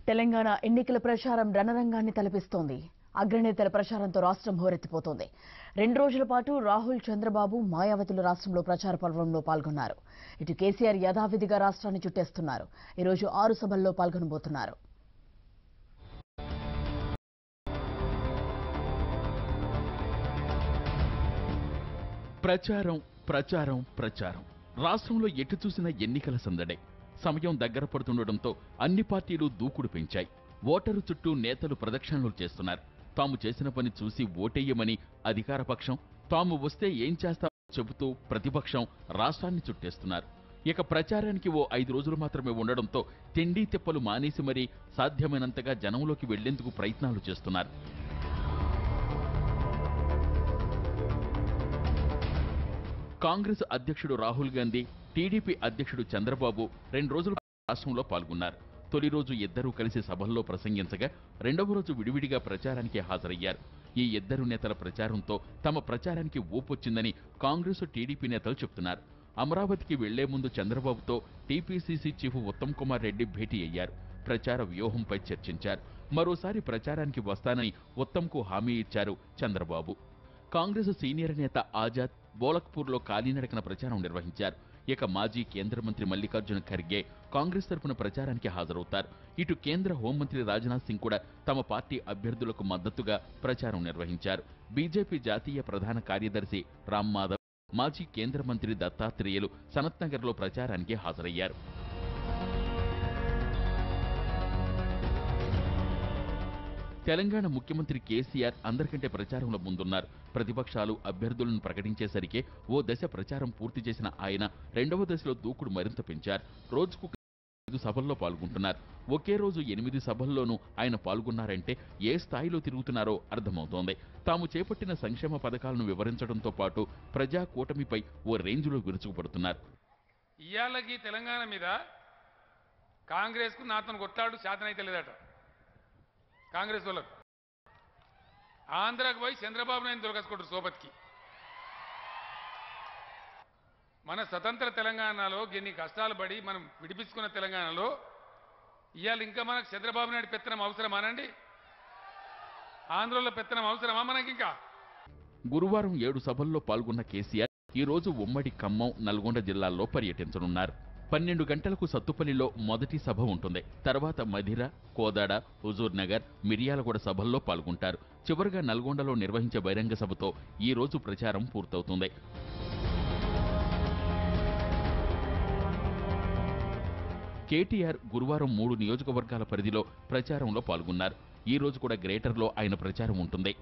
తెలంగాణ ఎన్నికల ప్రచారం రణరంగాన్ని తలపిస్తోంది. అగ్రనేతల ప్రచారంతో రాష్ట్రం హోరెత్తిపోతోంది. 2 రోజుల పాటు రాహుల్, చంద్రబాబు, మాయావతులు రాష్ట్రంలో ప్రచార పర్వంలో పాల్గొన్నారు. ఇటు కేసీఆర్ యథావిధిగా రాష్ట్రాన్ని చుట్టేస్తున్నారు. ఈ రోజు 6 సభల్లో పాల్గొనబోతున్నారు. ప్రచారం ప్రచారం ప్రచారం రాష్ట్రంలో ఎటు చూసిన ఎన్నికల సందడే. సమయం దగ్గర పడుతుండటంతో అన్ని పార్టీలు దూకుడు పెంచాయి. ఓటరు చుట్టూ నేతలు ప్రదక్షిణలు చేస్తున్నారు. తాము చేసిన పని చూసి ఓటేయమని అధికార పక్షం, తాము వస్తే ఏం చేస్తామో చెబుతూ ప్రతిపక్షం రాష్ట్రాన్ని చుట్టేస్తున్నారు. ఇక ప్రచారానికి ఓ 5 రోజులు మాత్రమే ఉండడంతో తిండి తిప్పలు మానేసి మరీ సాధ్యమైనంతగా జనంలోకి వెళ్లేందుకు ప్రయత్నాలు చేస్తున్నారు. కాంగ్రెస్ అధ్యక్షుడు రాహుల్ గాంధీ, టీడీపీ అధ్యక్షుడు చంద్రబాబు 2 రోజులు రాష్ట్రంలో పాల్గొన్నారు. తొలి రోజు ఇద్దరూ కలిసి సభల్లో ప్రసంగించగా, రెండవ రోజు విడివిడిగా ప్రచారానికి హాజరయ్యారు. ఈ ఇద్దరు నేతల ప్రచారంతో తమ ప్రచారానికి ఊపొచ్చిందని కాంగ్రెస్, టీడీపీ నేతలు చెబుతున్నారు. అమరావతికి వెళ్లే ముందు చంద్రబాబుతో టీపీసీసీ చీఫ్ ఉత్తమ్ కుమార్ రెడ్డి భేటీ అయ్యారు. ప్రచార వ్యూహంపై చర్చించారు. మరోసారి ప్రచారానికి వస్తానని ఉత్తమ్కు హామీ ఇచ్చారు చంద్రబాబు. కాంగ్రెస్ సీనియర్ నేత ఆజాద్ బోలక్పూర్లో కాలినడకన ప్రచారం నిర్వహించారు. ఇక మాజీ కేంద్ర మంత్రి మల్లికార్జున ఖర్గే కాంగ్రెస్ తరపున ప్రచారానికి హాజరవుతారు. ఇటు కేంద్ర హోంమంత్రి రాజ్నాథ్ సింగ్ కూడా తమ పార్టీ అభ్యర్థులకు మద్దతుగా ప్రచారం నిర్వహించారు. బీజేపీ జాతీయ ప్రధాన కార్యదర్శి రామ్ మాధవ్, మాజీ కేంద్ర మంత్రి దత్తాత్రేయులు సనత్నగర్లో ప్రచారానికి హాజరయ్యారు. తెలంగాణ ముఖ్యమంత్రి కేసీఆర్ అందరికంటే ప్రచారంలో ముందున్నారు. ప్రతిపక్షాలు అభ్యర్థులను ప్రకటించేసరికే ఓ దశ ప్రచారం పూర్తి చేసిన ఆయన రెండవ దశలో దూకుడు మరింత పెంచారు. రోజుకు 5 సభల్లో పాల్గొంటున్నారు. ఒకే రోజు 8 సభల్లోనూ ఆయన పాల్గొన్నారంటే ఏ స్థాయిలో తిరుగుతున్నారో అర్థమవుతోంది. తాము చేపట్టిన సంక్షేమ పథకాలను వివరించడంతో పాటు ప్రజా కూటమిపై ఓ రేంజ్లో విరుచుకుపడుతున్నారు. ఇయాలకి తెలంగాణ మీద కాంగ్రెస్ కు నాతను కొట్లాడు శాతనైతే లేదట. కాంగ్రెస్ వాళ్ళకు ఆంధ్రాకు పోయి చంద్రబాబు నాయుడు దొరకసుకుంటారు సోబత్కి. మన స్వతంత్ర తెలంగాణలో ఎన్ని కష్టాలు పడి మనం విడిపించుకున్న తెలంగాణలో ఇవాళ ఇంకా మనకు చంద్రబాబు నాయుడు పెత్తనం అవసరమానండి? ఆంధ్రలో పెత్తనం అవసరమా మనకి? ఇంకా గురువారం 7 సభల్లో పాల్గొన్న కేసీఆర్ ఈ రోజు ఉమ్మడి ఖమ్మం, నల్గొండ జిల్లాల్లో పర్యటించనున్నారు. 12 గంటలకు సత్తుపల్లిలో మొదటి సభ ఉంటుంది. తర్వాత మధిర, కోదాడ, హుజూర్ నగర్, మిర్యాలగూడ సభల్లో పాల్గొంటారు. చివరిగా నల్గొండలో నిర్వహించే బహిరంగ సభతో ఈ రోజు ప్రచారం పూర్తవుతుంది. కేటీఆర్ గురువారం 3 నియోజకవర్గాల పరిధిలో ప్రచారంలో పాల్గొన్నారు. ఈ రోజు కూడా గ్రేటర్లో ఆయన ప్రచారం ఉంటుంది.